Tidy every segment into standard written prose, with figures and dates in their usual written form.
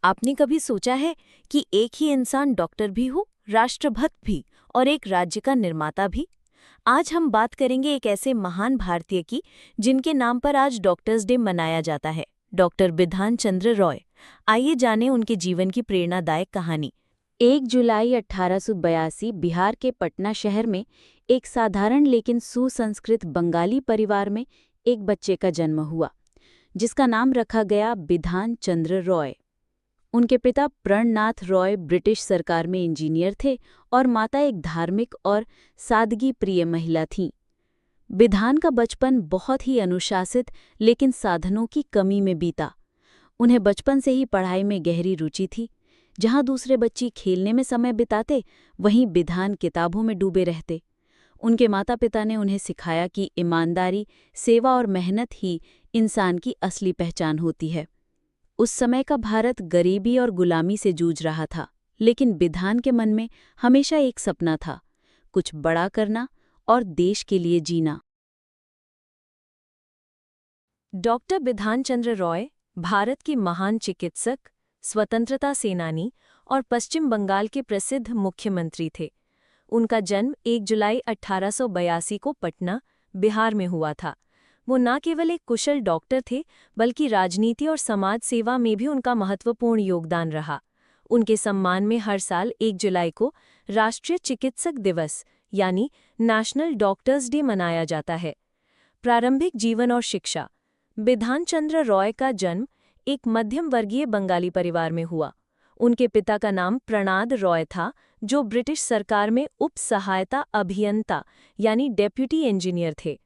आपने कभी सोचा है कि एक ही इंसान डॉक्टर भी हो, राष्ट्रभक्त भी और एक राज्य का निर्माता भी? आज हम बात करेंगे एक ऐसे महान भारतीय की जिनके नाम पर आज डॉक्टर्स डे मनाया जाता है, डॉक्टर बिधान चंद्र रॉय। आइए जानें उनके जीवन की प्रेरणादायक कहानी। 1 जुलाई 1882 बिहार के पटना शहर में एक साधारण लेकिन सुसंस्कृत बंगाली परिवार में एक बच्चे का जन्म हुआ, जिसका नाम रखा गया बिधान चंद्र रॉय। उनके पिता प्रणनाथ रॉय ब्रिटिश सरकार में इंजीनियर थे और माता एक धार्मिक और सादगी प्रिय महिला थीं। बिधान का बचपन बहुत ही अनुशासित लेकिन साधनों की कमी में बीता। उन्हें बचपन से ही पढ़ाई में गहरी रुचि थी। जहां दूसरे बच्चे खेलने में समय बिताते, वहीं बिधान किताबों में डूबे रहते। उनके माता पिता ने उन्हें सिखाया कि ईमानदारी, सेवा और मेहनत ही इंसान की असली पहचान होती है। उस समय का भारत गरीबी और गुलामी से जूझ रहा था, लेकिन बिधान के मन में हमेशा एक सपना था, कुछ बड़ा करना और देश के लिए जीना। डॉक्टर बिधान चंद्र रॉय भारत के महान चिकित्सक, स्वतंत्रता सेनानी और पश्चिम बंगाल के प्रसिद्ध मुख्यमंत्री थे। उनका जन्म 1 जुलाई 1882 को पटना, बिहार में हुआ था। वो न केवल एक कुशल डॉक्टर थे, बल्कि राजनीति और समाज सेवा में भी उनका महत्वपूर्ण योगदान रहा। उनके सम्मान में हर साल 1 जुलाई को राष्ट्रीय चिकित्सक दिवस यानी नेशनल डॉक्टर्स डे मनाया जाता है। प्रारंभिक जीवन और शिक्षा। बिधान चंद्र रॉय का जन्म एक मध्यम वर्गीय बंगाली परिवार में हुआ। उनके पिता का नाम प्रणनाथ रॉय था, जो ब्रिटिश सरकार में उप सहायता अभियंता यानी डेप्यूटी इंजीनियर थे।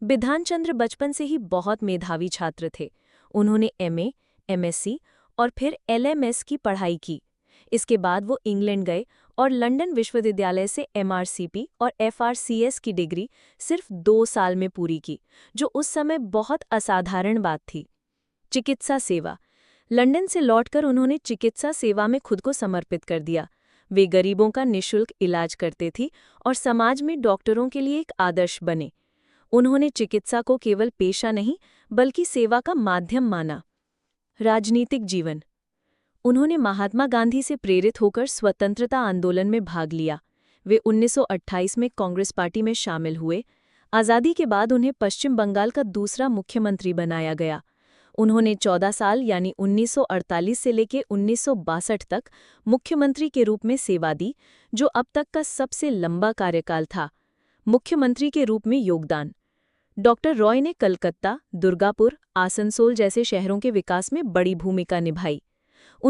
बिधान चंद्र बचपन से ही बहुत मेधावी छात्र थे। उन्होंने एमए, एमएससी और फिर एलएमएस की पढ़ाई की। इसके बाद वो इंग्लैंड गए और लंदन विश्वविद्यालय से एमआरसीपी और एफआरसीएस की डिग्री सिर्फ 2 साल में पूरी की, जो उस समय बहुत असाधारण बात थी। चिकित्सा सेवा। लंदन से लौटकर उन्होंने चिकित्सा सेवा में खुद को समर्पित कर दिया। वे गरीबों का निःशुल्क इलाज करते थी और समाज में डॉक्टरों के लिए एक आदर्श बने। उन्होंने चिकित्सा को केवल पेशा नहीं, बल्कि सेवा का माध्यम माना। राजनीतिक जीवन। उन्होंने महात्मा गांधी से प्रेरित होकर स्वतंत्रता आंदोलन में भाग लिया। वे 1928 में कांग्रेस पार्टी में शामिल हुए। आज़ादी के बाद उन्हें पश्चिम बंगाल का दूसरा मुख्यमंत्री बनाया गया। उन्होंने 14 साल यानी 1948 से लेकर 1962 तक मुख्यमंत्री के रूप में सेवा दी, जो अब तक का सबसे लंबा कार्यकाल था। मुख्यमंत्री के रूप में योगदान। डॉक्टर रॉय ने कलकत्ता, दुर्गापुर, आसनसोल जैसे शहरों के विकास में बड़ी भूमिका निभाई।